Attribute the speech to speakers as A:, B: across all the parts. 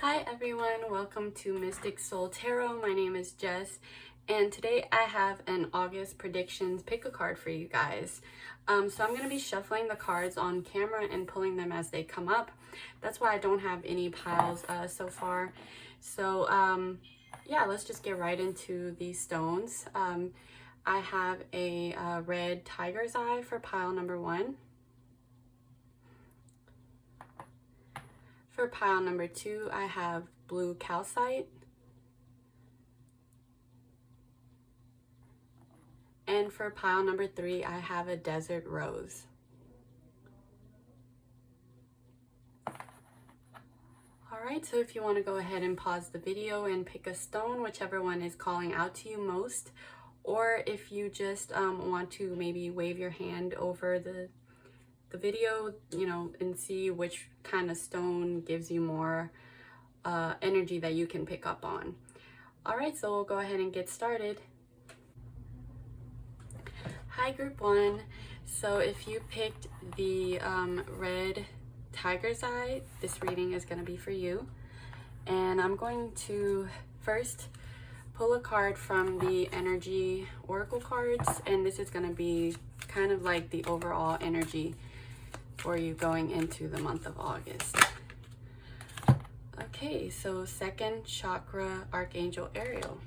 A: Hi everyone, welcome to Mystic Soul Tarot. My name is Jess, and today I have an August predictions pick a card for you guys. So I'm going to be shuffling the cards on camera and pulling them as they come up. That's why I don't have any piles so far. So yeah, let's just get right into these stones. I have a red tiger's eye for pile number 1. For pile number 2, I have blue calcite. And for pile number 3, I have a desert rose. Alright, so if you want to go ahead and pause the video and pick a stone, whichever one is calling out to you most, or if you just want to maybe wave your hand over the video, and see which kind of stone gives you more energy that you can pick up on. All right, so we'll go ahead and get started. Hi, group 1. So if you picked the red tiger's eye, this reading is going to be for you. And I'm going to first pull a card from the energy oracle cards, and this is going to be kind of like the overall energy for you going into the month of August. Okay, so second chakra, Archangel Ariel.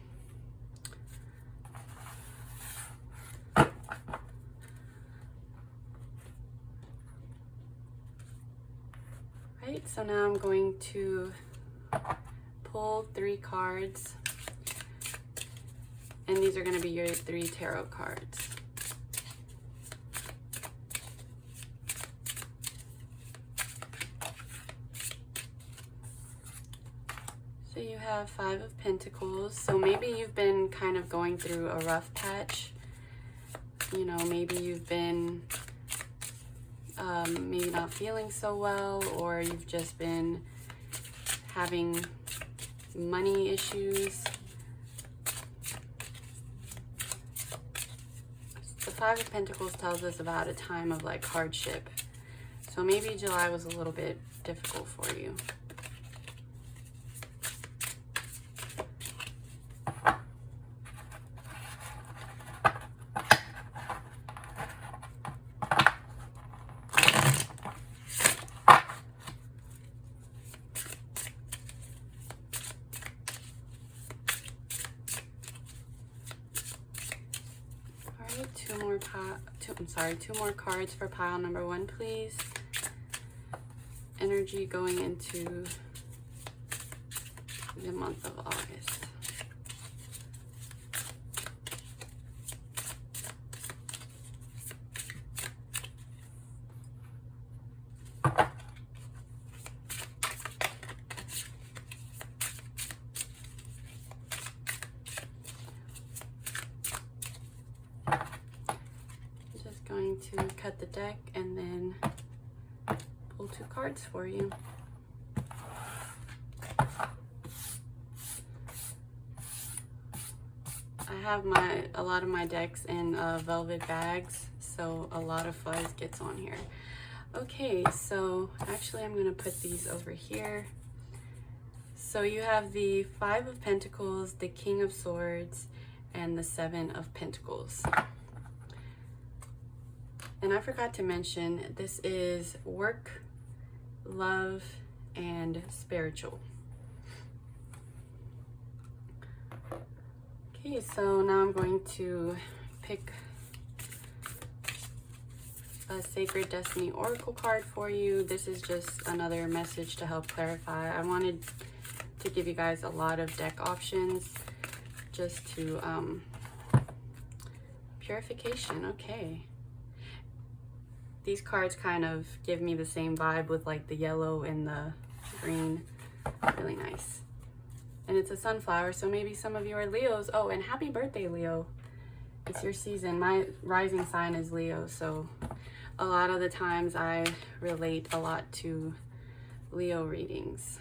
A: Right, so now I'm going to pull 3 cards, and these are going to be your 3 tarot cards. So you have 5 of Pentacles. So maybe you've been kind of going through a rough patch. Maybe you've been maybe not feeling so well, or you've just been having money issues. The 5 of Pentacles tells us about a time of like hardship. So maybe July was a little bit difficult for you. Two more cards for pile number 1, please. Energy going into the month of August. Going to cut the deck and then pull 2 cards for you. I have a lot of my decks in velvet bags, so a lot of fuzz gets on here. Okay, so actually I'm going to put these over here. So you have the 5 of Pentacles, the King of Swords, and the 7 of Pentacles. And I forgot to mention, this is work, love, and spiritual. Okay, so now I'm going to pick a Sacred Destiny Oracle card for you. This is just another message to help clarify. I wanted to give you guys a lot of deck options just to purification. Okay. These cards kind of give me the same vibe with like the yellow and the green. Really nice. And it's a sunflower, so maybe some of you are Leos. Oh, and happy birthday, Leo. It's your season. My rising sign is Leo, so a lot of the times I relate a lot to Leo readings.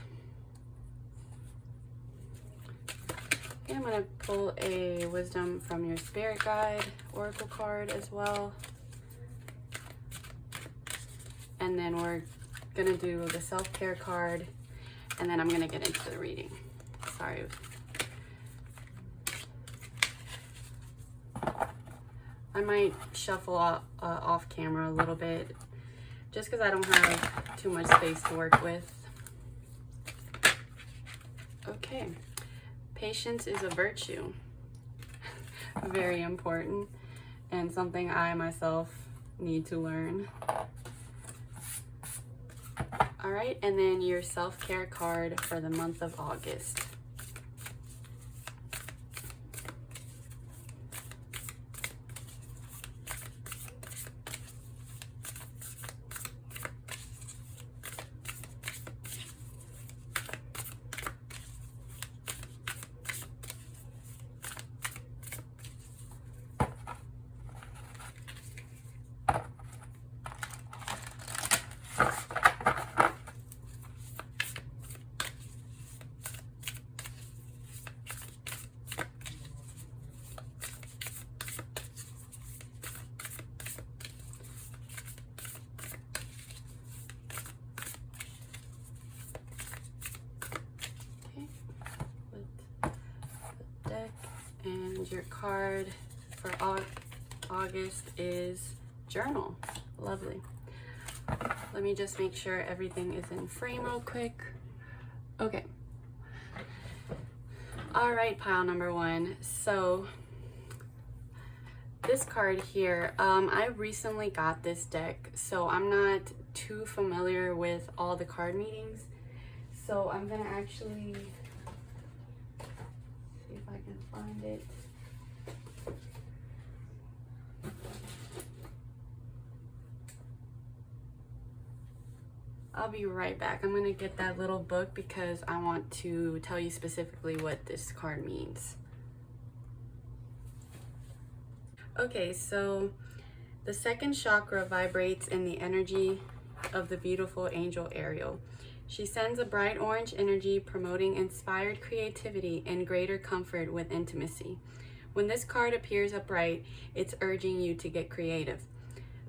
A: Okay, I'm going to pull a Wisdom from Your Spirit Guide Oracle card as well. And then we're gonna do the self-care card, and then I'm gonna get into the reading. Sorry. I might shuffle off camera a little bit, just because I don't have too much space to work with. Okay, patience is a virtue. Very important, and something I myself need to learn. All right, and then your self-care card for the month of August. And your card for August is journal. Lovely. Let me just make sure everything is in frame real quick. Okay. All right, pile number one. So this card here, I recently got this deck, so I'm not too familiar with all the card meanings. So I'm gonna actually see if I can find it. I'll be right back. I'm gonna get that little book because I want to tell you specifically what this card means. Okay, so the second chakra vibrates in the energy of the beautiful angel Ariel. She sends a bright orange energy promoting inspired creativity and greater comfort with intimacy. When this card appears upright, it's urging you to get creative.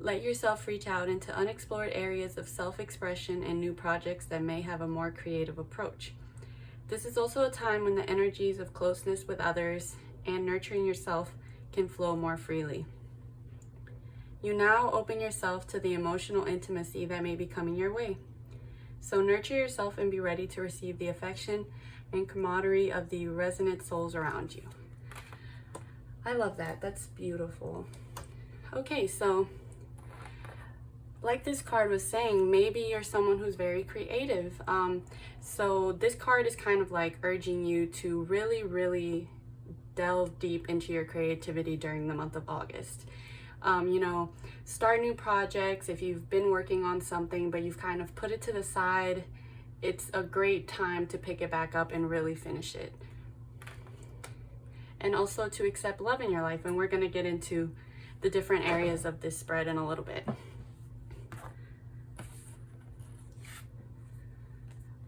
A: Let yourself reach out into unexplored areas of self-expression and new projects that may have a more creative approach. This is also a time when the energies of closeness with others and nurturing yourself can flow more freely. You now open yourself to the emotional intimacy that may be coming your way. So nurture yourself and be ready to receive the affection and camaraderie of the resonant souls around you. I love that. That's beautiful. Okay, so like this card was saying, maybe you're someone who's very creative. So this card is kind of like urging you to really delve deep into your creativity during the month of August. You know, start new projects. If you've been working on something but you've kind of put it to the side, it's a great time to pick it back up and really finish it. And also to accept love in your life, and we're going to get into the different areas of this spread in a little bit.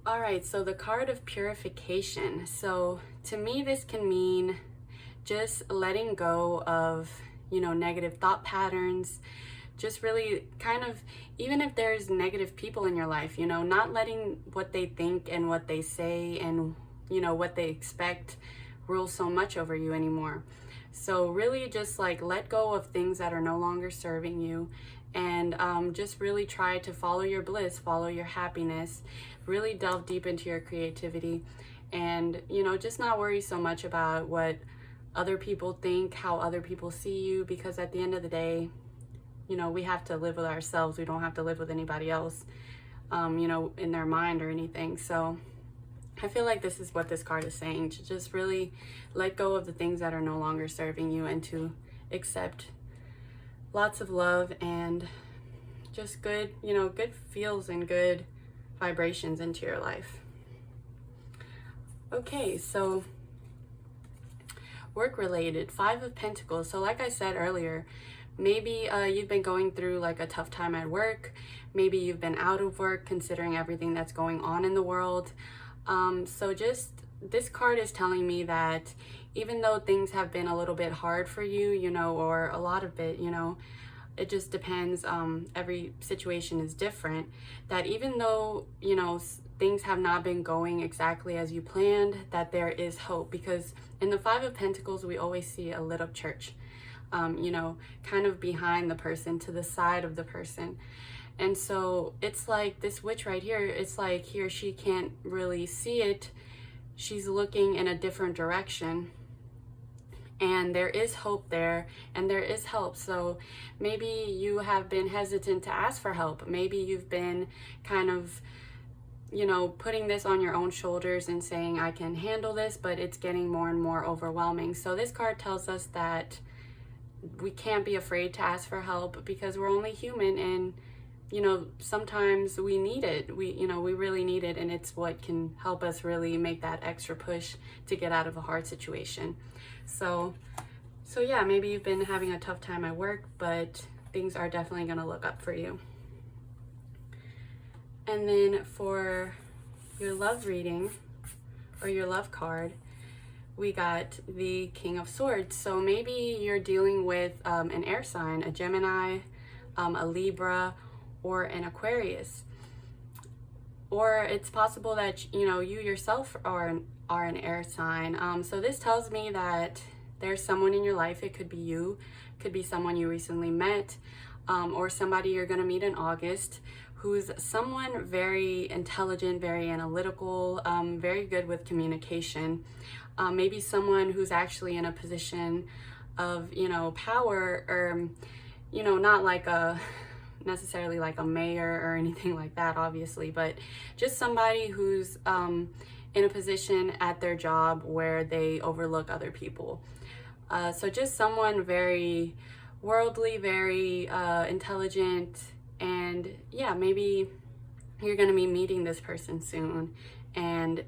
A: All right, so the card of purification. So to me, this can mean just letting go of, you know, negative thought patterns, just really kind of, even if there's negative people in your life, you know, not letting what they think and what they say and, you know, what they expect rule so much over you anymore. So really just like let go of things that are no longer serving you, and just really try to follow your bliss, follow your happiness, really delve deep into your creativity, and, you know, just not worry so much about what other people think, how other people see you, because at the end of the day, you know, we have to live with ourselves. We don't have to live with anybody else, you know, in their mind or anything. So I feel like this is what this card is saying, to just really let go of the things that are no longer serving you and to accept lots of love and just good, you know, good feels and good vibrations into your life. Okay, so work related, 5 of Pentacles. So like I said earlier, maybe you've been going through like a tough time at work. Maybe you've been out of work considering everything that's going on in the world. So just this card is telling me that even though things have been a little bit hard for you, you know, or a lot of it, you know, it just depends. Every situation is different. That even though, you know, things have not been going exactly as you planned, that there is hope. Because in the Five of Pentacles, we always see a lit up church, you know, kind of behind the person, to the side of the person. And so it's like this witch right here, it's like he or she can't really see it. She's looking in a different direction. And there is hope there, and there is help. So maybe you have been hesitant to ask for help. Maybe you've been kind of, you know, putting this on your own shoulders and saying, I can handle this, but it's getting more and more overwhelming. So this card tells us that we can't be afraid to ask for help, because we're only human, and you know, sometimes we need it. We really need it, and it's what can help us really make that extra push to get out of a hard situation. So yeah, maybe you've been having a tough time at work, but things are definitely going to look up for you. And then for your love reading, or your love card, we got the King of Swords. So maybe you're dealing with an air sign, a Gemini, a Libra, or an Aquarius. Or it's possible that, you know, you yourself are an air sign. So this tells me that there's someone in your life. It could be you, could be someone you recently met, or somebody you're going to meet in August, who's someone very intelligent, very analytical, very good with communication. Maybe someone who's actually in a position of, you know, power, or, you know, not like necessarily like a mayor or anything like that, obviously, but just somebody who's in a position at their job where they overlook other people. So just someone very worldly, very intelligent, and yeah, maybe you're going to be meeting this person soon, and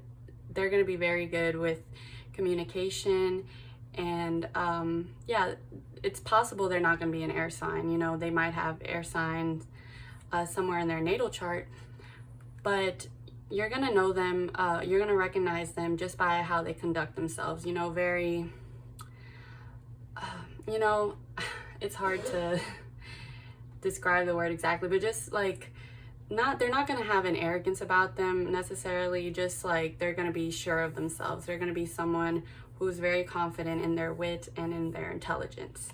A: they're going to be very good with communication. And yeah, it's possible they're not going to be an air sign. You know, they might have air signs somewhere in their natal chart, but you're going to know them, you're going to recognize them just by how they conduct themselves. You know, very, you know, it's hard to describe the word exactly, but just like, they're not going to have an arrogance about them necessarily, just like they're going to be sure of themselves. They're going to be someone who's very confident in their wit and in their intelligence.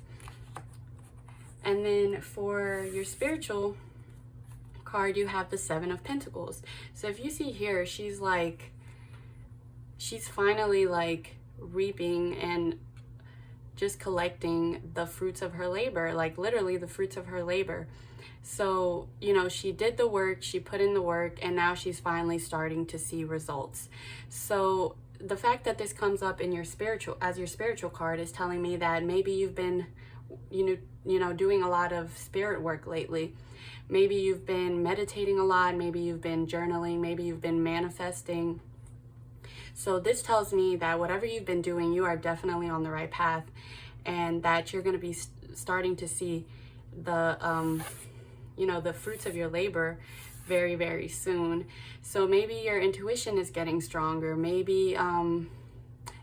A: And then for your spiritual card, you have the Seven of Pentacles. So if you see here, she's finally like reaping and just collecting the fruits of her labor, like literally the fruits of her labor. So, you know, she did the work, she put in the work, and now she's finally starting to see results. So the fact that this comes up in your spiritual, as your spiritual card, is telling me that maybe you've been, you know, doing a lot of spirit work lately. Maybe you've been meditating a lot, maybe you've been journaling, maybe you've been manifesting. So this tells me that whatever you've been doing, you are definitely on the right path, and that you're going to be starting to see the, you know, the fruits of your labor very, very soon. So maybe your intuition is getting stronger. Maybe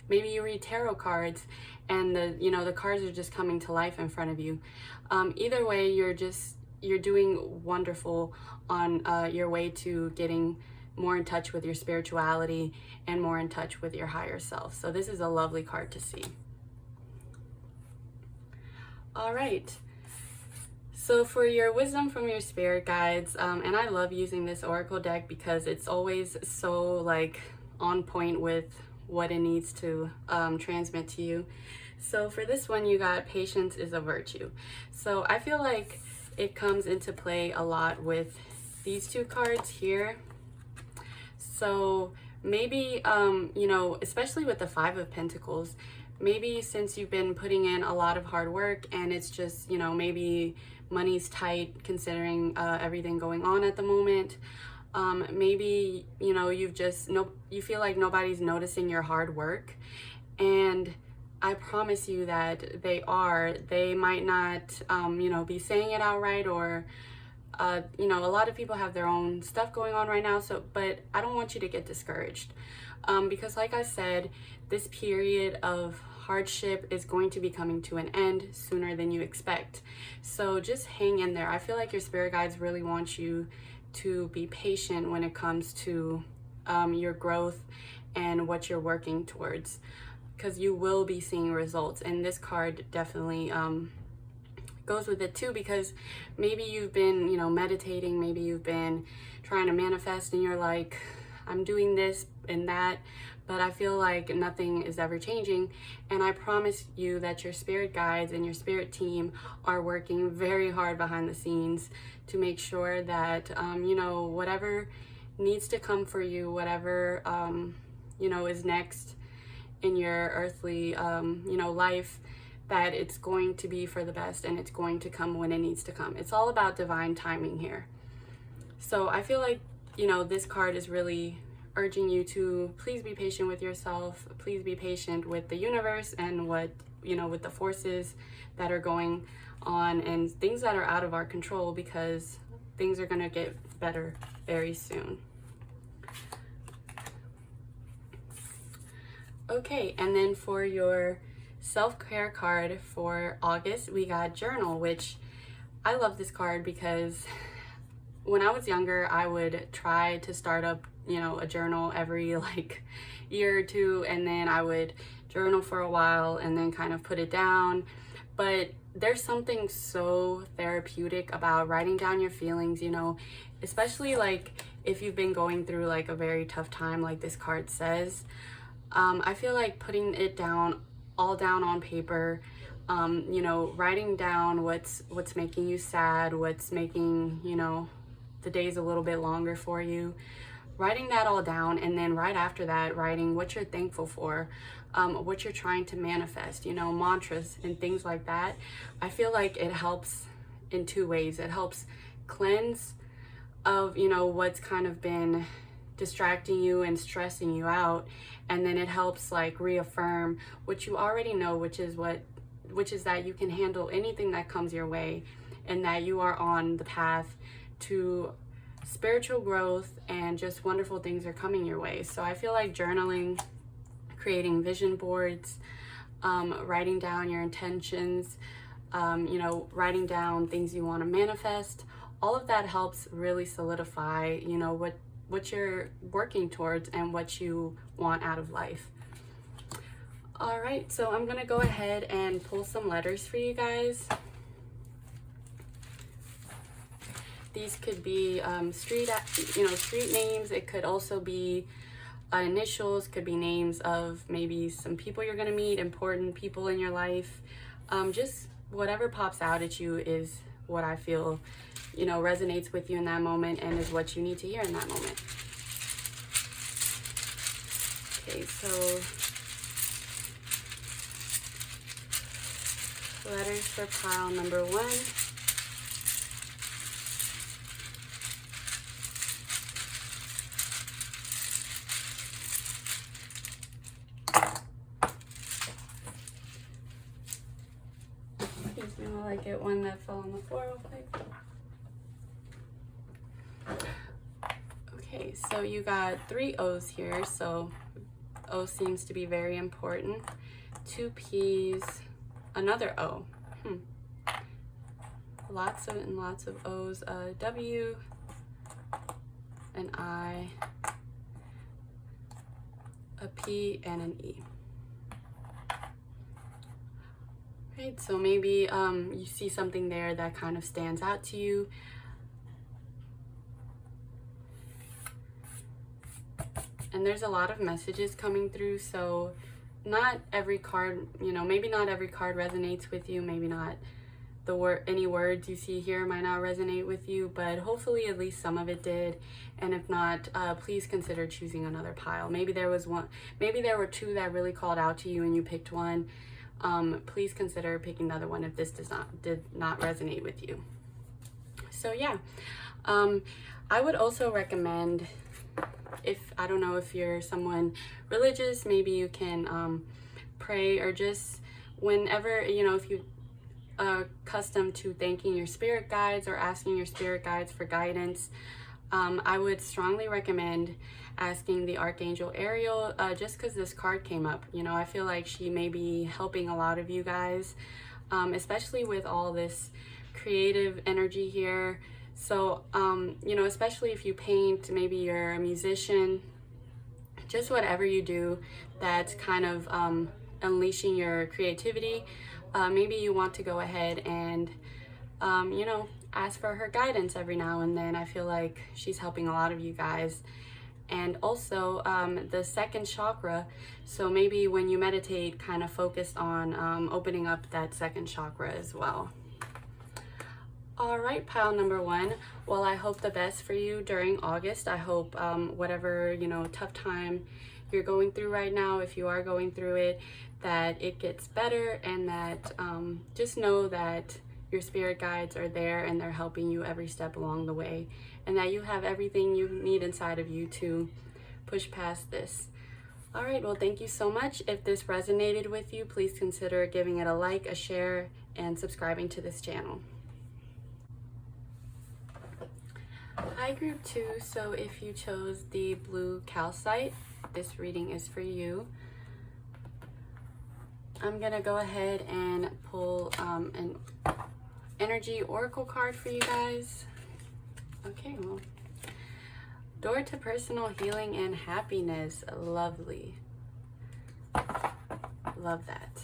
A: maybe you read tarot cards and the cards are just coming to life in front of you. Either way, you're doing wonderful on your way to getting more in touch with your spirituality and more in touch with your higher self. So this is a lovely card to see. All right. So for your wisdom from your spirit guides, and I love using this oracle deck because it's always so like on point with what it needs to transmit to you. So for this one, you got patience is a virtue. So I feel like it comes into play a lot with these two cards here. So maybe, you know, especially with the Five of Pentacles, maybe since you've been putting in a lot of hard work and it's just, you know, maybe money's tight considering everything going on at the moment. Maybe, you know, you feel like nobody's noticing your hard work, and I promise you that they are. They might not, you know, be saying it outright, or, you know, a lot of people have their own stuff going on right now. So, but I don't want you to get discouraged, because like I said, this period of hardship is going to be coming to an end sooner than you expect. So just hang in there. I feel like your spirit guides really want you to be patient when it comes to your growth and what you're working towards, because you will be seeing results. And this card definitely goes with it too, because maybe you've been, meditating, maybe you've been trying to manifest and you're like, I'm doing this and that, but I feel like nothing is ever changing. And I promise you that your spirit guides and your spirit team are working very hard behind the scenes to make sure that, whatever needs to come for you, whatever, is next in your earthly, life, that it's going to be for the best and it's going to come when it needs to come. It's all about divine timing here. So I feel like, this card is really urging you to please be patient with yourself. Please be patient with the universe and with the forces that are going on and things that are out of our control, because things are going to get better very soon. Okay, and then for your self-care card for August, we got journal, which I love this card because when I was younger, I would try to start up, a journal every year or two, and then I would journal for a while and then kind of put it down. But there's something so therapeutic about writing down your feelings, especially if you've been going through a very tough time, like this card says. I feel like putting it down, all down on paper, writing down what's making you sad, what's making, the days a little bit longer for you, writing that all down, and then right after that, writing what you're thankful for, what you're trying to manifest, mantras and things like that. I feel like it helps in two ways. It helps cleanse of, what's kind of been distracting you and stressing you out, and then it helps reaffirm what you already know, which is that you can handle anything that comes your way, and that you are on the path to spiritual growth and just wonderful things are coming your way. So I feel like journaling, creating vision boards, writing down your intentions, writing down things you want to manifest, all of that helps really solidify, what you're working towards and what you want out of life. All right, so I'm gonna go ahead and pull some letters for you guys. These could be street names. It could also be initials, could be names of maybe some people you're gonna meet, important people in your life. Just whatever pops out at you is what I feel, resonates with you in that moment and is what you need to hear in that moment. Okay, so letters for pile number 1. Excuse me while I get one that fell on the floor real quick. Okay, so you got 3 O's here, so O seems to be very important. 2 P's, another O. Lots of O's. W, an I, a P, and an E. Right, so maybe you see something there that kind of stands out to you. And there's a lot of messages coming through, so not every card, maybe not every card resonates with you, maybe not any words you see here might not resonate with you, but hopefully at least some of it did. And if not, please consider choosing another pile. Maybe there were 2 that really called out to you and you picked one. Please consider picking the other one if this did not resonate with you. So yeah, I would also recommend, I don't know if you're someone religious, maybe you can pray, or just whenever, if you are accustomed to thanking your spirit guides or asking your spirit guides for guidance, I would strongly recommend asking the Archangel Ariel, just because this card came up. You know, I feel like she may be helping a lot of you guys, especially with all this creative energy here. So, you know, especially if you paint, maybe you're a musician, just whatever you do that's kind of unleashing your creativity. Maybe you want to go ahead and, you know, ask for her guidance every now and then. I feel like she's helping a lot of you guys. And also the second chakra. So maybe when you meditate, kind of focus on opening up that second chakra as well. All right, pile number one. Well, I hope the best for you during August. I hope whatever, you know, tough time you're going through right now, if you are going through it, that it gets better, and that just know that your spirit guides are there and they're helping you every step along the way, and that you have everything you need inside of you to push past this. All right, well, thank you so much. If this resonated with you, please consider giving it a like, a share, and subscribing to this channel. Hi, group 2. So if you chose the blue calcite, this reading is for you. I'm gonna go ahead and pull an energy oracle card for you guys. Okay, well, door to personal healing and happiness. Lovely. Love that.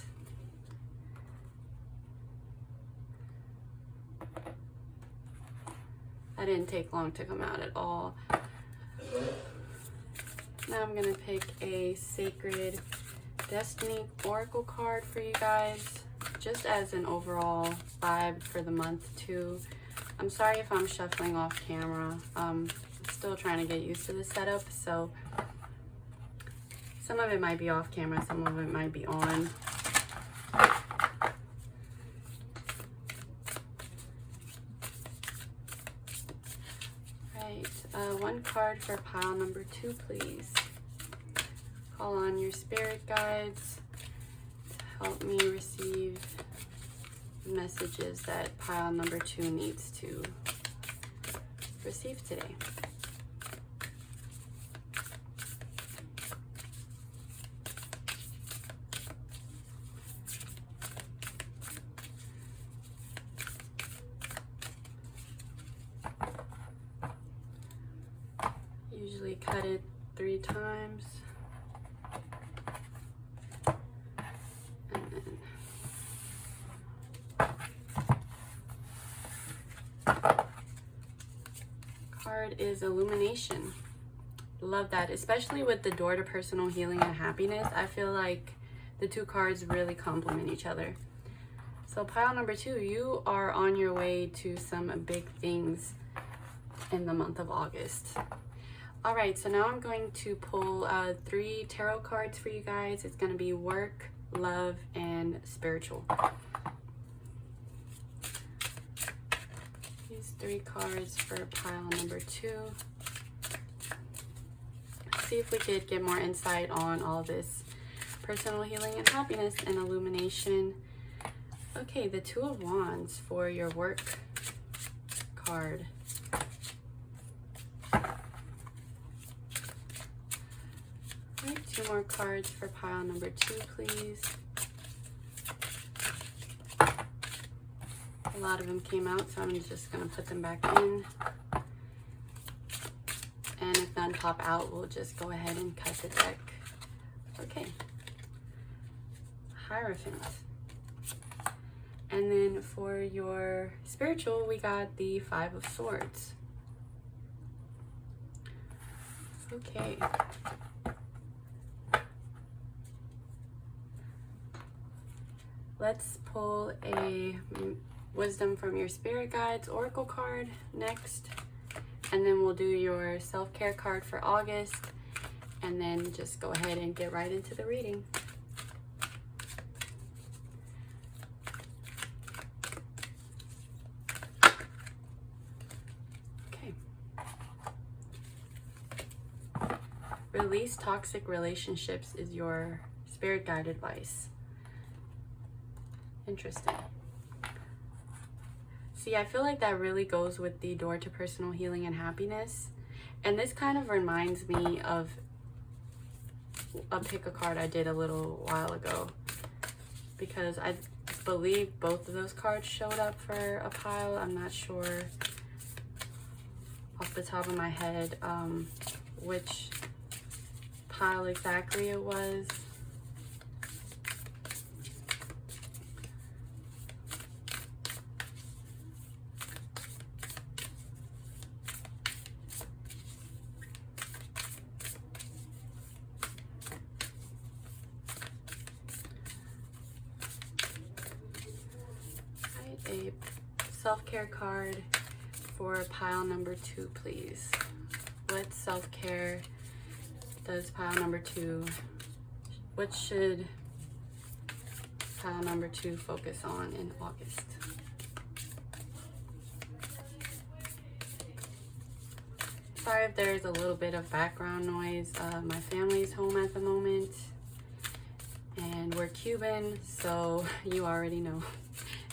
A: That didn't take long to come out at all. Now I'm gonna pick a sacred destiny oracle card for you guys, just as an overall vibe for the month too. I'm sorry if I'm shuffling off camera. I'm still trying to get used to the setup, so some of it might be off camera, some of it might be on. One card for pile number 2, please. Call on your spirit guides to help me receive messages that pile number 2 needs to receive today. Usually cut it 3 times. And then card is illumination. Love that, especially with the door to personal healing and happiness. I feel like the 2 cards really complement each other. So pile number 2, you are on your way to some big things in the month of August. All right, so now I'm going to pull 3 tarot cards for you guys. It's going to be work, love, and spiritual. These 3 cards for pile number 2. See if we could get more insight on all this personal healing and happiness and illumination. Okay, the 2 of Wands for your work card. All right, 2 more cards for pile number 2, please. A lot of them came out, so I'm just going to put them back in. And if none pop out, we'll just go ahead and cut the deck. Okay. Hierophant. And then for your spiritual, we got the 5 of Swords. Okay. Let's pull a wisdom from your spirit guides oracle card next, and then we'll do your self-care card for August, and then just go ahead and get right into the reading. Okay. Release toxic relationships is your spirit guide advice. Interesting. See, I feel like that really goes with the door to personal healing and happiness. And this kind of reminds me of a pick a card I did a little while ago, because I believe both of those cards showed up for a pile. I'm not sure off the top of my head which pile exactly it was. A self-care card for pile number 2, please. What self-care does pile number 2, what should pile number 2 focus on in August? Sorry if there's a little bit of background noise. My family's home at the moment and we're Cuban, so you already know.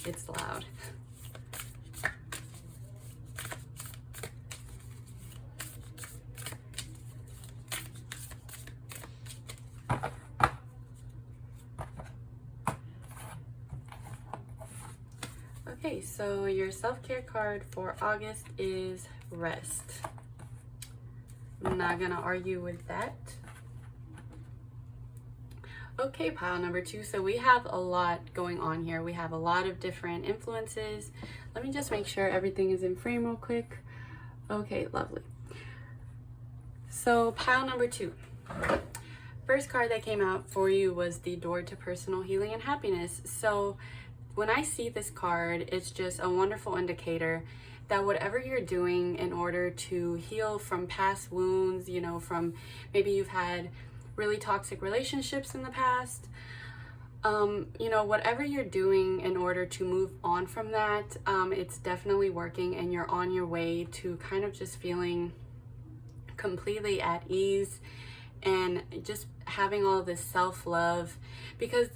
A: It's loud. Okay, so your self-care card for August is rest. I'm not gonna argue with that. Okay, pile number 2. So we have a lot going on here. We have a lot of different influences. Let me just make sure everything is in frame real quick. Okay, lovely. So pile number 2. First card that came out for you was the door to personal healing and happiness. So when I see this card, it's just a wonderful indicator that whatever you're doing in order to heal from past wounds, you know, from maybe you've had really toxic relationships in the past, you know, whatever you're doing in order to move on from that, it's definitely working, and you're on your way to kind of just feeling completely at ease and just having all this self-love. Because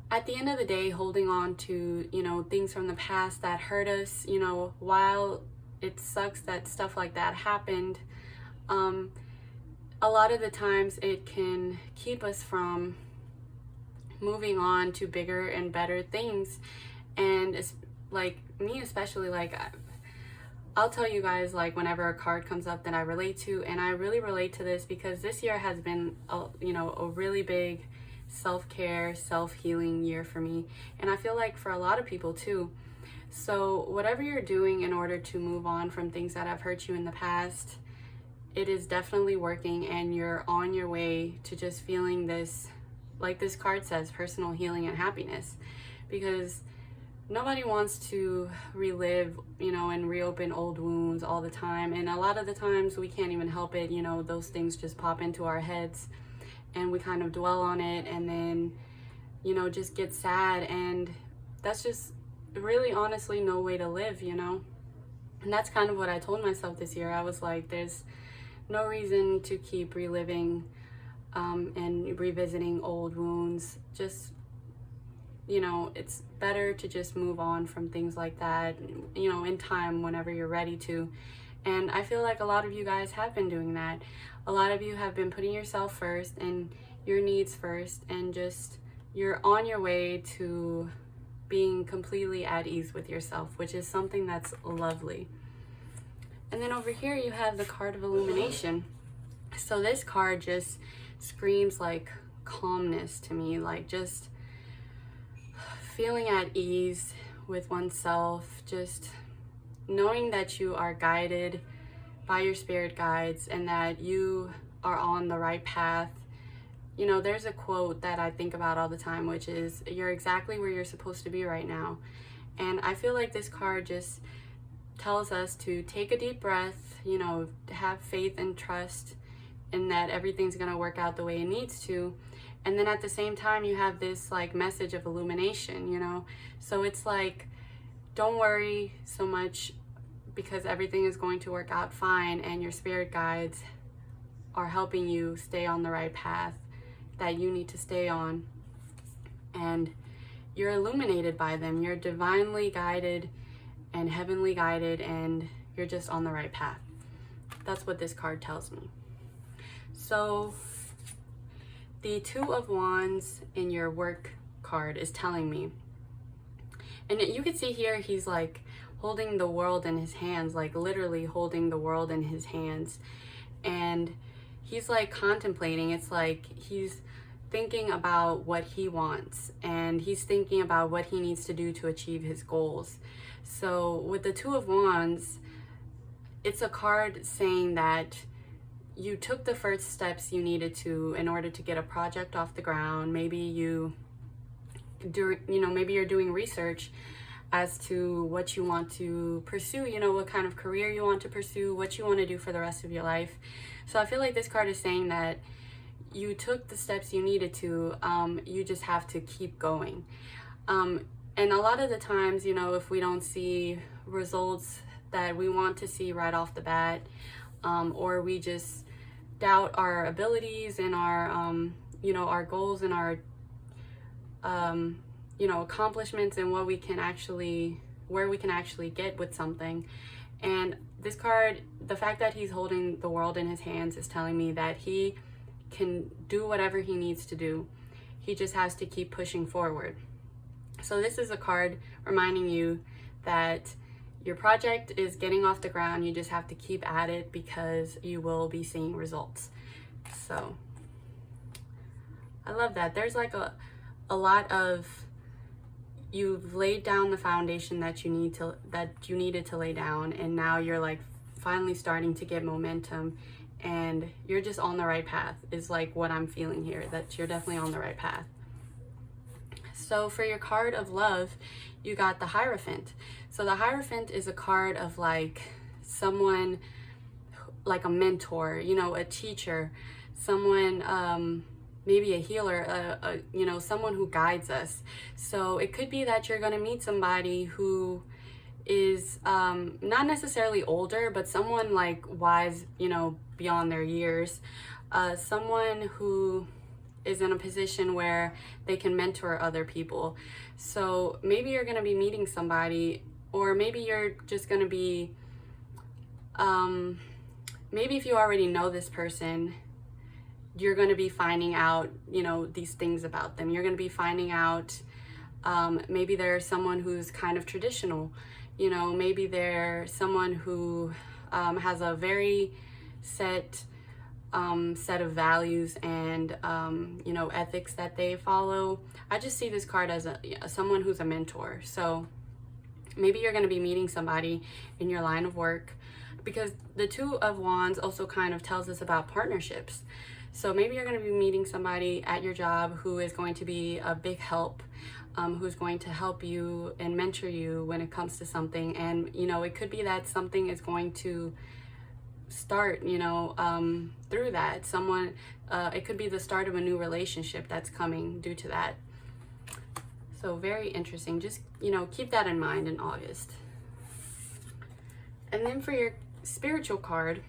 A: at the end of the day, holding on to, you know, things from the past that hurt us, you know, while it sucks that stuff like that happened, a lot of the times it can keep us from moving on to bigger and better things. And it's like me especially, like I'll tell you guys, like whenever a card comes up that I relate to, and I really relate to this because this year has been you know, a really big self-care, self-healing year for me, and I feel like for a lot of people too. So whatever you're doing in order to move on from things that have hurt you in the past, it is definitely working, and you're on your way to just feeling this, like this card says, personal healing and happiness. Because nobody wants to relive, you know, and reopen old wounds all the time. And a lot of the times we can't even help it, you know, those things just pop into our heads and we kind of dwell on it, and then, you know, just get sad. And that's just really honestly no way to live, you know. And that's kind of what I told myself this year. I was like, there's no reason to keep reliving and revisiting old wounds. Just, you know, it's better to just move on from things like that, you know, in time whenever you're ready to. And I feel like a lot of you guys have been doing that. A lot of you have been putting yourself first and your needs first, and just you're on your way to being completely at ease with yourself, which is something that's lovely. And then over here you have the card of illumination. So this card just screams like calmness to me, like just feeling at ease with oneself, just knowing that you are guided by your spirit guides and that you are on the right path. You know, there's a quote that I think about all the time, which is, you're exactly where you're supposed to be right now. And I feel like this card just tells us to take a deep breath, you know, to have faith and trust in that everything's gonna work out the way it needs to. And then at the same time, you have this like message of illumination, you know? So it's like, don't worry so much, because everything is going to work out fine, and your spirit guides are helping you stay on the right path that you need to stay on. And you're illuminated by them. You're divinely guided, and heavenly guided, and you're just on the right path. That's what this card tells me. So the Two of Wands in your work card is telling me, and you can see here he's like holding the world in his hands, like literally holding the world in his hands, and he's like contemplating. It's like he's thinking about what he wants, and he's thinking about what he needs to do to achieve his goals. So with the Two of Wands, it's a card saying that you took the first steps you needed to in order to get a project off the ground. Maybe maybe you're doing research as to what you want to pursue, what kind of career you want to pursue, what you want to do for the rest of your life. So I feel like this card is saying that you took the steps you needed to, you just have to keep going. And a lot of the times, if we don't see results that we want to see right off the bat, or we just doubt our abilities and our our goals and our accomplishments and where we can actually get with something. And this card, the fact that he's holding the world in his hands, is telling me that he can do whatever he needs to do. He just has to keep pushing forward. So this is a card reminding you that your project is getting off the ground. You just have to keep at it, because you will be seeing results. So I love that. There's like a lot of, you've laid down the foundation that you needed to lay down, and now you're like finally starting to get momentum, and you're just on the right path, is like what I'm feeling here, that you're definitely on the right path. So for your card of love, you got the Hierophant. So the Hierophant is a card of like someone, like a mentor, a teacher, someone, maybe a healer, someone who guides us. So it could be that you're going to meet somebody who is not necessarily older, but someone like wise, beyond their years, someone who is in a position where they can mentor other people. So maybe you're going to be meeting somebody, or maybe you're just going to be, maybe if you already know this person, you're going to be finding out, these things about them. You're going to be finding out, maybe they're someone who's kind of traditional, maybe they're someone who has a very set of values and ethics that they follow. I just see this card as someone who's a mentor. So maybe you're going to be meeting somebody in your line of work, because the Two of Wands also kind of tells us about partnerships. So maybe you're going to be meeting somebody at your job who is going to be a big help, who's going to help you and mentor you when it comes to something. And it could be that something is going to start, through that. Someone, it could be the start of a new relationship that's coming due to that. So very interesting. Just, keep that in mind in August. And then for your spiritual card,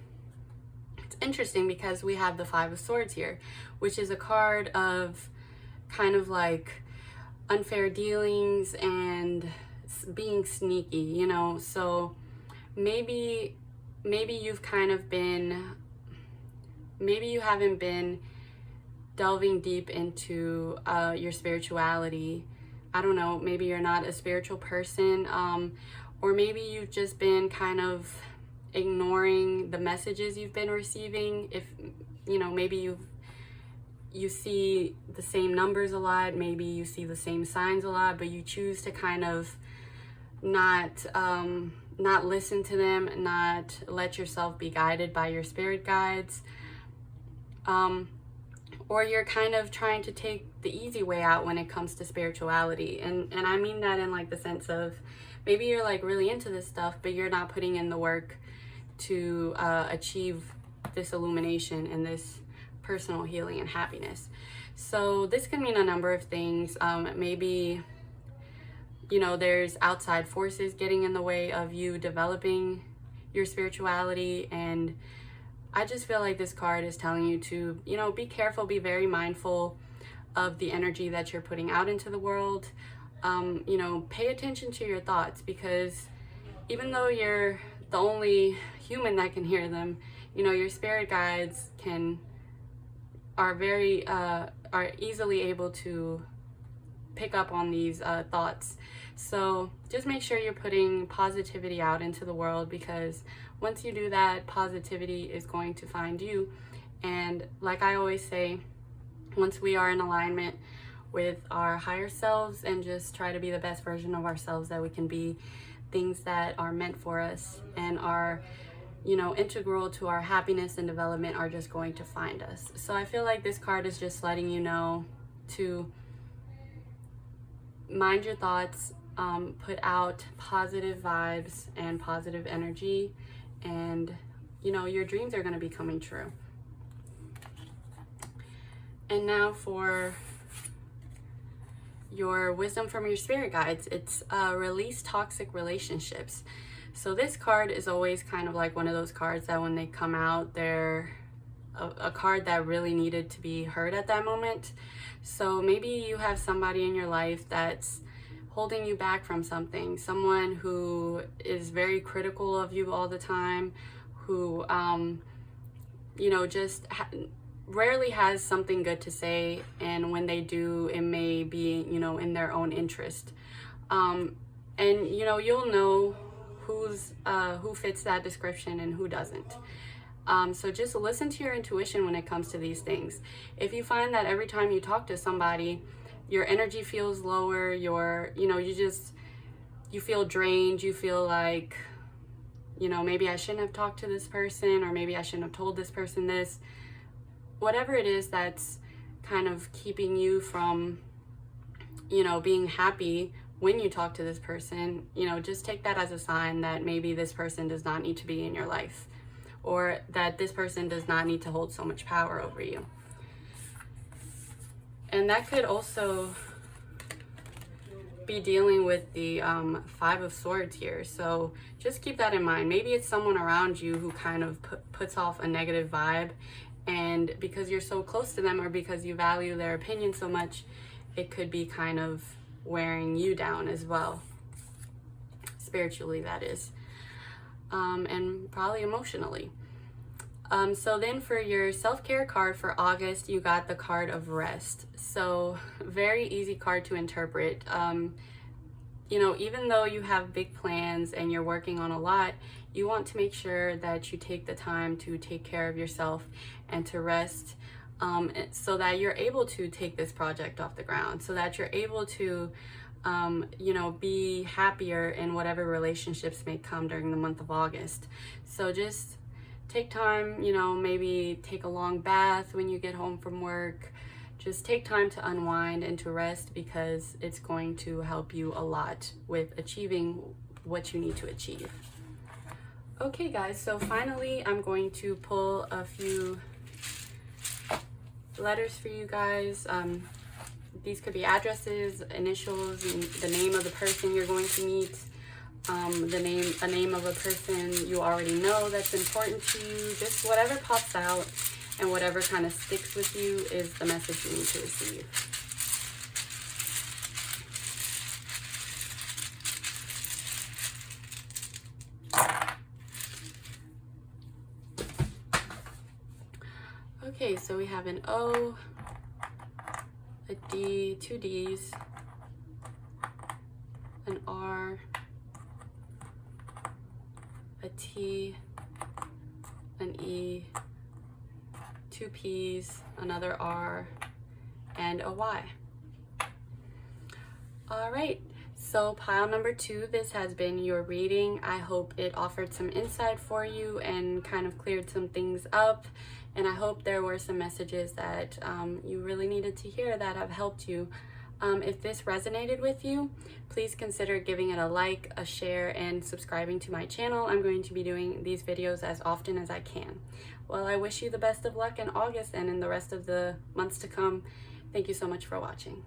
A: it's interesting because we have the Five of Swords here, which is a card of kind of like unfair dealings and being sneaky, so maybe you've kind of been, maybe you haven't been delving deep into your spirituality. I don't know, maybe you're not a spiritual person, or maybe you've just been kind of ignoring the messages you've been receiving. If maybe you see the same numbers a lot, maybe you see the same signs a lot, but you choose to kind of not listen to them, not let yourself be guided by your spirit guides, or you're kind of trying to take the easy way out when it comes to spirituality. And I mean that in like the sense of, maybe you're like really into this stuff, but you're not putting in the work to achieve this illumination and this personal healing and happiness. So this can mean a number of things. Maybe there's outside forces getting in the way of you developing your spirituality, and I just feel like this card is telling you to be careful, be very mindful of the energy that you're putting out into the world. Pay attention to your thoughts, because even though you're the only human that can hear them, you know, your spirit guides are easily able to pick up on these thoughts. So just make sure you're putting positivity out into the world, because once you do that, positivity is going to find you. And like I always say, once we are in alignment with our higher selves and just try to be the best version of ourselves that we can be, things that are meant for us and are, you know, integral to our happiness and development are just going to find us. So I feel like this card is just letting you know to mind your thoughts, put out positive vibes and positive energy, and you know, your dreams are going to be coming true. And now for your wisdom from your spirit guides, it's release toxic relationships. So this card is always kind of like one of those cards that when they come out, they're a card that really needed to be heard at that moment. So maybe you have somebody in your life that's holding you back from something, someone who is very critical of you all the time, who you know, just rarely has something good to say, and when they do, it may be, you know, in their own interest. And you know, you'll know who fits that description and who doesn't. So just listen to your intuition when it comes to these things. If you find that every time you talk to somebody, your energy feels lower, you know, you feel drained, you feel like, you know, maybe I shouldn't have talked to this person, or maybe I shouldn't have told this person this. Whatever it is that's kind of keeping you from, you know, being happy when you talk to this person, you know, just take that as a sign that maybe this person does not need to be in your life, or that this person does not need to hold so much power over you. And that could also be dealing with the Five of Swords here. So just keep that in mind. Maybe it's someone around you who kind of puts off a negative vibe, and because you're so close to them, or because you value their opinion so much, it could be kind of wearing you down as well, spiritually that is, and probably emotionally. So then for your self-care card for August, you got the card of rest. So very easy card to interpret. You know, even though you have big plans and you're working on a lot, you want to make sure that you take the time to take care of yourself and to rest, so that you're able to take this project off the ground, so that you're able to, you know, be happier in whatever relationships may come during the month of August. So just take time, you know, maybe take a long bath when you get home from work. Just take time to unwind and to rest, because it's going to help you a lot with achieving what you need to achieve. Okay guys, so finally I'm going to pull a few letters for you guys. These could be addresses, initials, and the name of the person you're going to meet, a name of a person you already know that's important to you. Just whatever pops out and whatever kind of sticks with you is the message you need to receive. Okay, so we have an O, a D, two Ds, an R, a T, an E, two P's, another R, and a Y. All right, so pile number 2, this has been your reading. I hope it offered some insight for you and kind of cleared some things up. And I hope there were some messages that you really needed to hear that have helped you. If this resonated with you, please consider giving it a like, a share, and subscribing to my channel. I'm going to be doing these videos as often as I can. Well, I wish you the best of luck in August and in the rest of the months to come. Thank you so much for watching.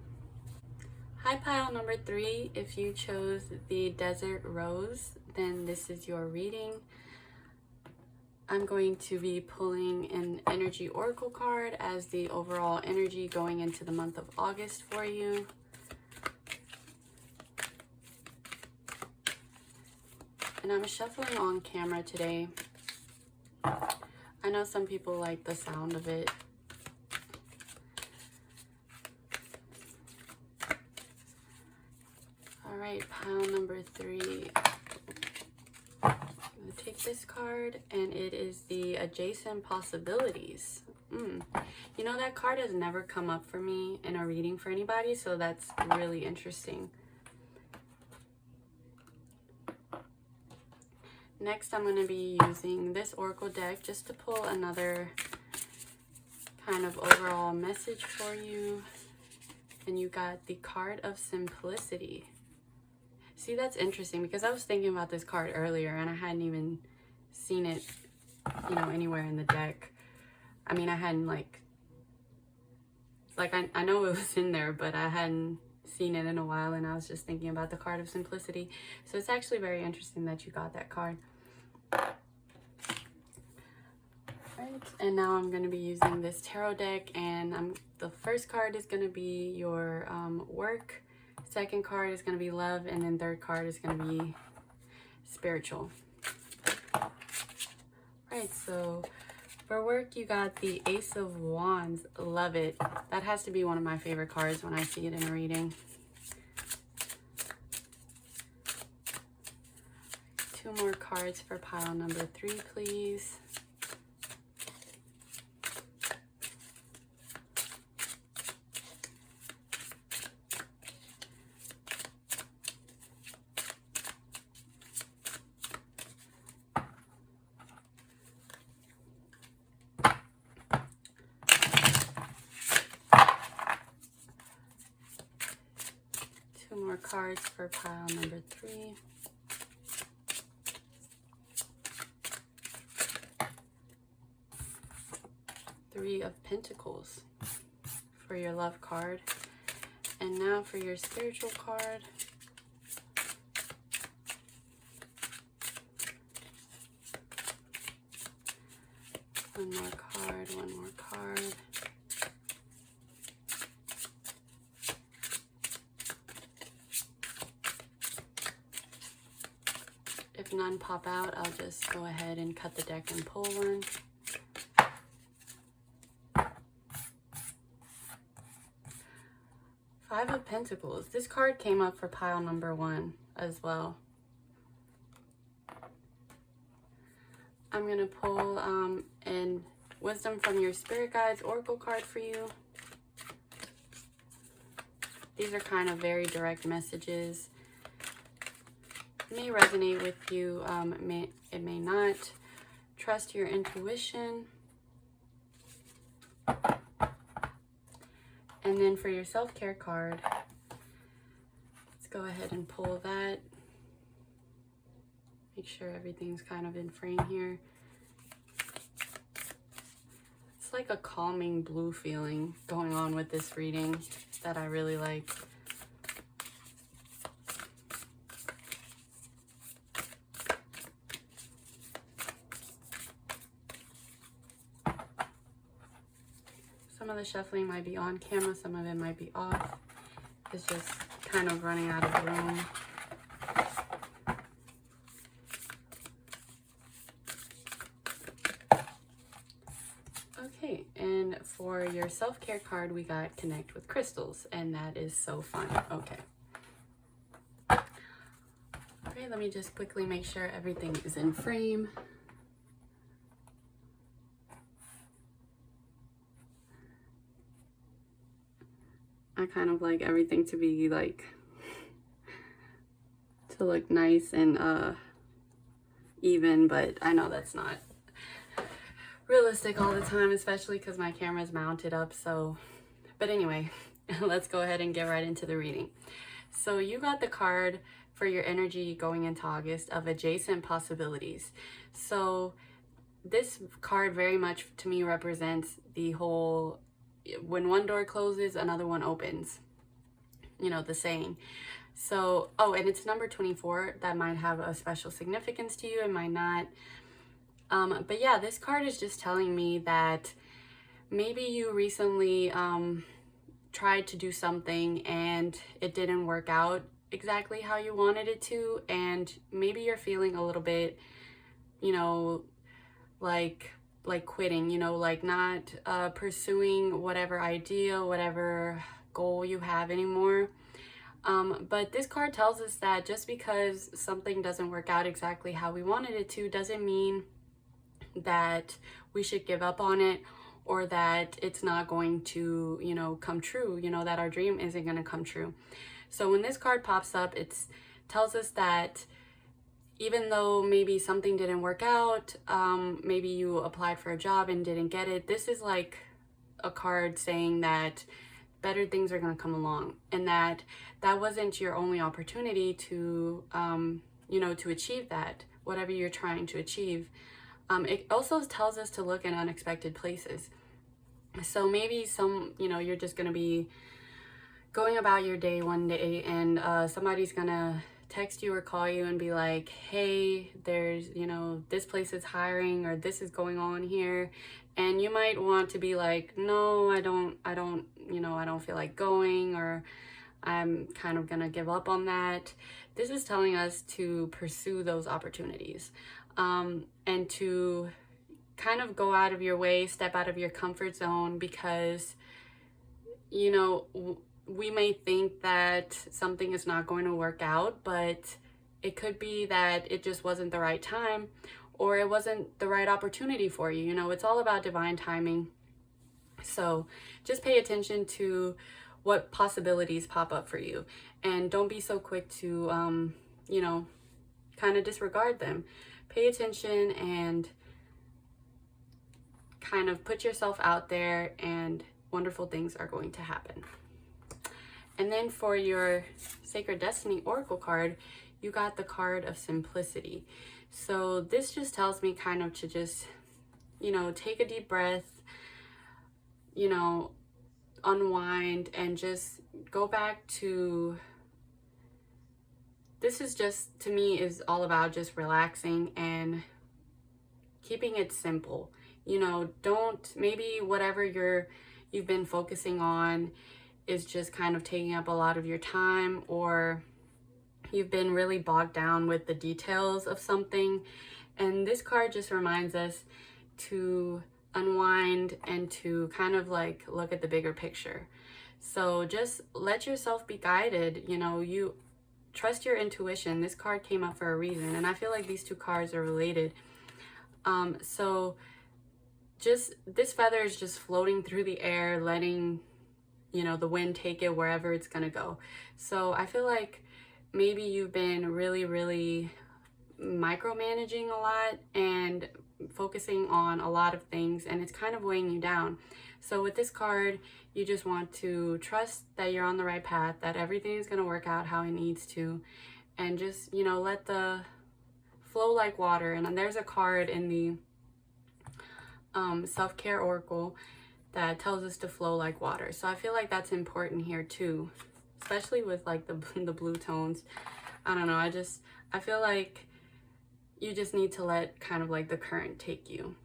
A: Hi, pile number 3. If you chose the Desert Rose, then this is your reading. I'm going to be pulling an energy oracle card as the overall energy going into the month of August for you. And I'm shuffling on camera today. I know some people like the sound of it. All right, pile number 3. I'm gonna take this card, and it is the Adjacent Possibilities. You know, that card has never come up for me in a reading for anybody, so that's really interesting. Next, I'm going to be using this Oracle deck just to pull another kind of overall message for you. And you got the card of Simplicity. See, that's interesting because I was thinking about this card earlier and I hadn't even seen it, you know, anywhere in the deck. I mean, I hadn't like I know it was in there, but I hadn't seen it in a while, and I was just thinking about the card of Simplicity. So it's actually very interesting that you got that card. Right, and now I'm going to be using this tarot deck, and the first card is going to be your work, second card is going to be love, and then third card is going to be spiritual. Right, so for work, you got the Ace of Wands. Love it. That has to be one of my favorite cards when I see it in a reading. 2 more cards for pile number 3, please. More cards for pile number 3. Three of Pentacles for your love card. And now for your spiritual card. One more card, one more card. If none pop out, I'll just go ahead and cut the deck and pull one. Five of Pentacles. This card came up for pile number 1 as well. I'm going to pull an Wisdom from your Spirit Guides Oracle card for you. These are kind of very direct messages. May resonate with you, it may not. Trust your intuition. And then for your self-care card, let's go ahead and pull that. Make sure everything's kind of in frame here. It's like a calming blue feeling going on with this reading that I really like. Some of the shuffling might be on camera, some of it might be off. It's just kind of running out of room. Okay, and for your self-care card, we got Connect with Crystals, and that is so fun. Okay. Okay, let me just quickly make sure everything is in frame. I kind of like everything to be like, to look nice and even, but I know that's not realistic all the time, especially because my camera is mounted up. So, but anyway, let's go ahead and get right into the reading. So you got the card for your energy going into August of Adjacent Possibilities. So this card very much to me represents the whole, when one door closes, another one opens, you know, the saying. So, oh, and it's number 24. That might have a special significance to you, it might not. But yeah, this card is just telling me that maybe you recently tried to do something and it didn't work out exactly how you wanted it to, and maybe you're feeling a little bit, you know, like quitting, you know, like not pursuing whatever idea, whatever goal you have anymore. But this card tells us that just because something doesn't work out exactly how we wanted it to doesn't mean that we should give up on it, or that it's not going to, you know, come true, you know, that our dream isn't going to come true. So when this card pops up, it tells us that even though maybe something didn't work out, maybe you applied for a job and didn't get it, this is like a card saying that better things are going to come along, and that wasn't your only opportunity to, you know, to achieve that, whatever you're trying to achieve. It also tells us to look in unexpected places. So maybe you know, you're just going to be going about your day one day, and somebody's going to text you or call you and be like, hey, there's, you know, this place is hiring, or this is going on here. And you might want to be like, no, I don't, you know, I don't feel like going, or I'm kind of gonna give up on that. This is telling us to pursue those opportunities, and to kind of go out of your way, step out of your comfort zone, because, you know, we may think that something is not going to work out, but it could be that it just wasn't the right time, or it wasn't the right opportunity for you. You know, it's all about divine timing. So just pay attention to what possibilities pop up for you, and don't be so quick to, you know, kind of disregard them. Pay attention and kind of put yourself out there, and wonderful things are going to happen. And then for your Sacred Destiny Oracle card, you got the card of Simplicity. So this just tells me kind of to just, you know, take a deep breath, you know, unwind, and just go back to, this is just, to me, is all about just relaxing and keeping it simple. You know, don't, maybe whatever you've been focusing on is just kind of taking up a lot of your time, or you've been really bogged down with the details of something. And this card just reminds us to unwind and to kind of like look at the bigger picture. So just let yourself be guided. You know, you trust your intuition. This card came up for a reason, and I feel like these two cards are related. So just, this feather is just floating through the air, letting, you know, the wind take it wherever it's gonna go. So I feel like maybe you've been really micromanaging a lot and focusing on a lot of things, and it's kind of weighing you down. So with this card, you just want to trust that you're on the right path, that everything is going to work out how it needs to, and just, you know, let the flow like water. And then there's a card in the self-care oracle that tells us to flow like water. So I feel like that's important here too, especially with like the blue tones. I don't know, I feel like you just need to let kind of like the current take you.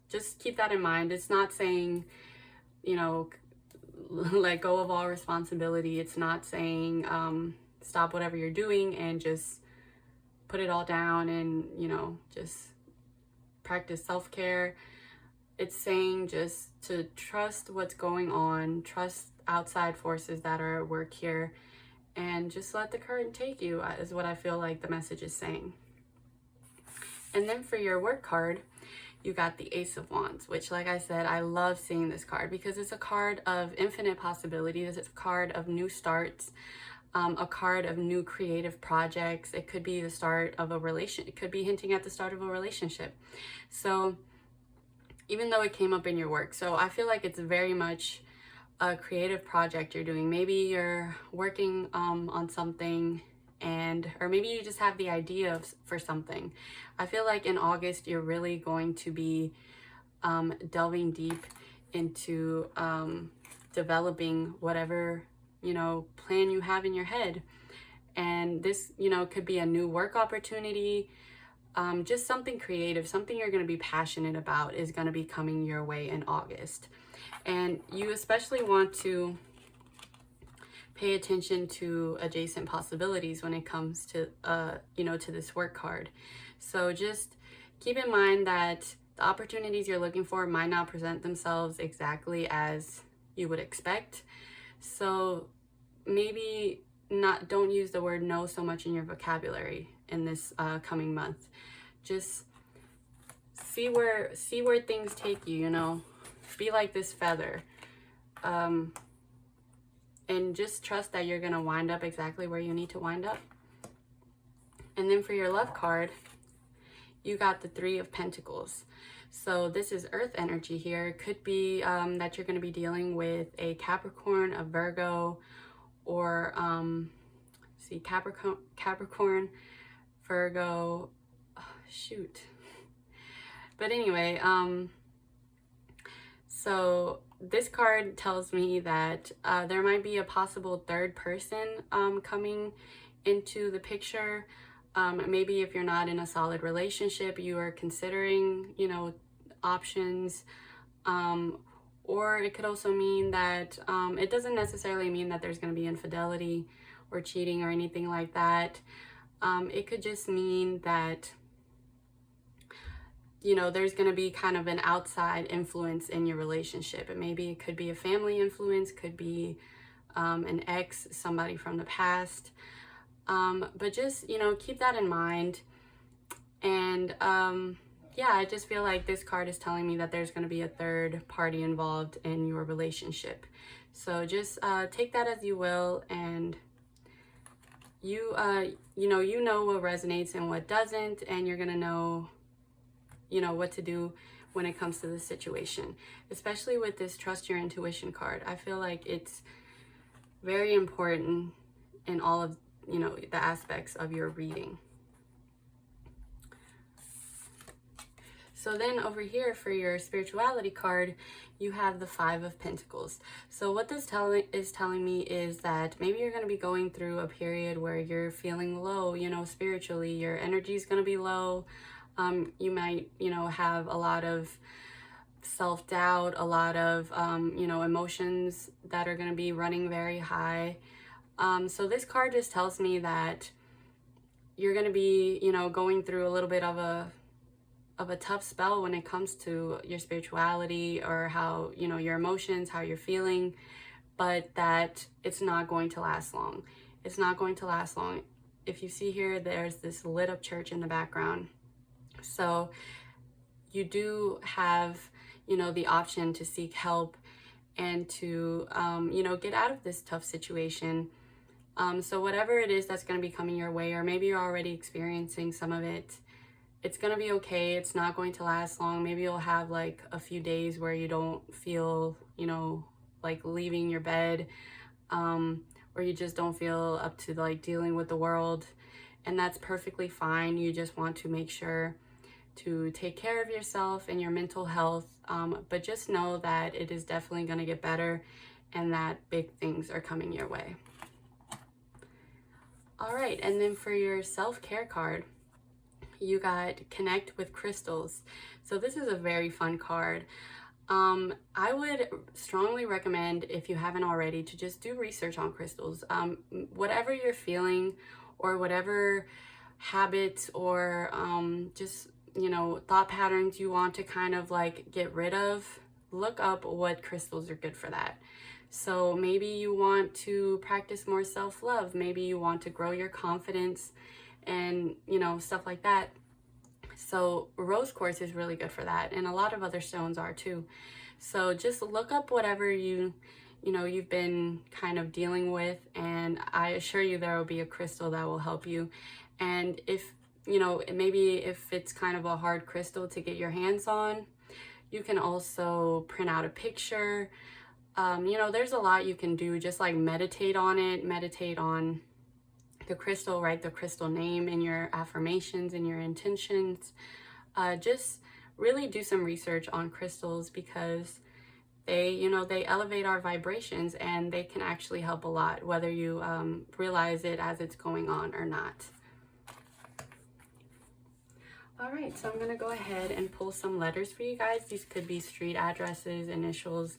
A: Just keep that in mind. It's not saying, you know, let go of all responsibility. It's not saying stop whatever you're doing and just put it all down and, you know, just practice self-care. It's saying just to trust what's going on, trust outside forces that are at work here, and just let the current take you, is what I feel like the message is saying. And then for your work card, you got the Ace of Wands, which, like I said, I love seeing this card because it's a card of infinite possibilities. It's a card of new starts, a card of new creative projects. It could be the start of a relationship. It could be hinting at the start of a relationship. So even though it came up in your work, so I feel like it's very much a creative project you're doing. Maybe you're working on something, or maybe you just have the idea for something. I feel like in August you're really going to be delving deep into developing whatever, you know, plan you have in your head. And this, you know, could be a new work opportunity, just something creative, something you're going to be passionate about is going to be coming your way in August. And you especially want to pay attention to adjacent possibilities when it comes to, you know, to this work card. So just keep in mind that the opportunities you're looking for might not present themselves exactly as you would expect. So maybe don't use the word no so much in your vocabulary in this coming month. Just see where things take you, you know. Be like this feather. And just trust that you're gonna wind up exactly where you need to wind up. And then for your love card, you got the Three of Pentacles. So this is earth energy here. It could be that you're going to be dealing with a Capricorn, a Virgo, or Capricorn, Virgo, shoot. But anyway, so this card tells me that there might be a possible third person coming into the picture. Maybe if you're not in a solid relationship, you are considering, you know, options. Or it could also mean that it doesn't necessarily mean that there's going to be infidelity or cheating or anything like that. It could just mean that, you know, there's going to be kind of an outside influence in your relationship. And maybe it could be a family influence, could be an ex, somebody from the past. But just, you know, keep that in mind. And yeah, I just feel like this card is telling me that there's going to be a third party involved in your relationship. So just take that as you will, and you know what resonates and what doesn't, and you're going to know, you know, what to do when it comes to this situation, especially with this Trust Your Intuition card. I feel like it's very important in all of, you know, the aspects of your reading. So then over here for your spirituality card, you have the Five of Pentacles. So what this is telling me is that maybe you're going to be going through a period where you're feeling low, you know, spiritually. Your energy is going to be low. You might, you know, have a lot of self-doubt, a lot of, you know, emotions that are going to be running very high. So this card just tells me that you're going to be, you know, going through a little bit of a tough spell when it comes to your spirituality or how, you know, your emotions, how you're feeling, but that it's not going to last long. It's not going to last long. If you see here, there's this lit up church in the background. So you do have, you know, the option to seek help and to, you know, get out of this tough situation. So whatever it is that's going to be coming your way, or maybe you're already experiencing some of it, it's going to be okay. It's not going to last long. Maybe you'll have like a few days where you don't feel, you know, like leaving your bed, or you just don't feel up to like dealing with the world. And that's perfectly fine. You just want to make sure to take care of yourself and your mental health. But just know that it is definitely going to get better and that big things are coming your way. All right, and then for your self-care card, you got Connect with Crystals. So this is a very fun card. I would strongly recommend, if you haven't already, to just do research on crystals. Whatever you're feeling or whatever habits or just, you know, thought patterns you want to kind of like get rid of, look up what crystals are good for that. So maybe you want to practice more self-love. Maybe you want to grow your confidence and, you know, stuff like that. So rose quartz is really good for that. And a lot of other stones are too. So just look up whatever you know, you've been kind of dealing with. And I assure you there will be a crystal that will help you. And if, you know, maybe if it's kind of a hard crystal to get your hands on, you can also print out a picture. You know, there's a lot you can do. Just like meditate on it, meditate on the crystal, write the crystal name in your affirmations and your intentions. Just really do some research on crystals because they, you know, they elevate our vibrations and they can actually help a lot, whether you realize it as it's going on or not. All right, so I'm gonna go ahead and pull some letters for you guys. These could be street addresses, initials,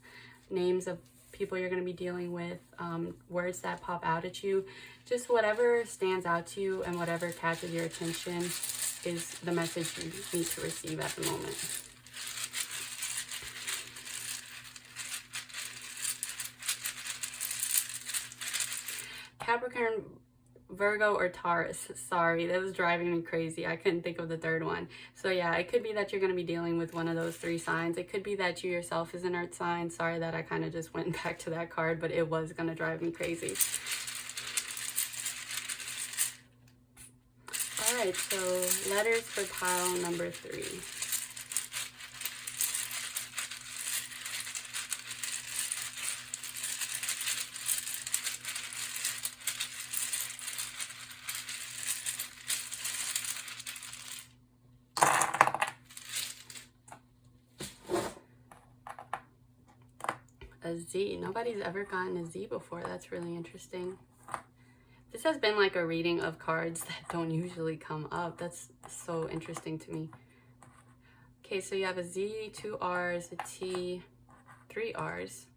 A: names of people you're going to be dealing with, words that pop out at you. Just whatever stands out to you and whatever catches your attention is the message you need to receive at the moment. Capricorn, Virgo, or Taurus. Sorry, that was driving me crazy. I couldn't think of the third one. So yeah, it could be that you're going to be dealing with one of those three signs. It could be that you yourself is an earth sign. Sorry that I kind of just went back to that card, but it was going to drive me crazy. All right, so letters for pile number 3. A Z. Nobody's ever gotten a Z before. That's really interesting. This has been like a reading of cards that don't usually come up. That's so interesting to me. Okay, so you have a Z, 2 R's, a T, 3 R's,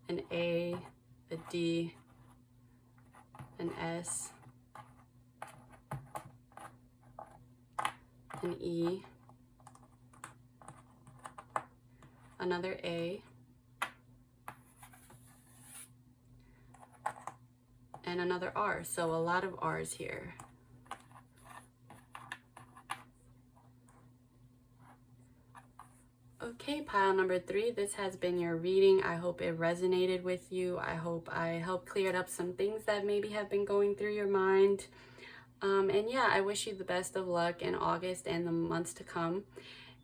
A: an A, a D, an S, an E, another A, and another R. So a lot of R's here. Okay, pile number 3, this has been your reading. I hope it resonated with you. I hope I helped clear up some things that maybe have been going through your mind. And yeah, I wish you the best of luck in August and the months to come.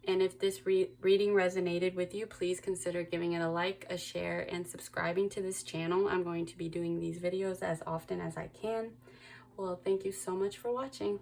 A: And if this reading resonated with you, please consider giving it a like, a share, and subscribing to this channel. I'm going to be doing these videos as often as I can. Well, thank you so much for watching.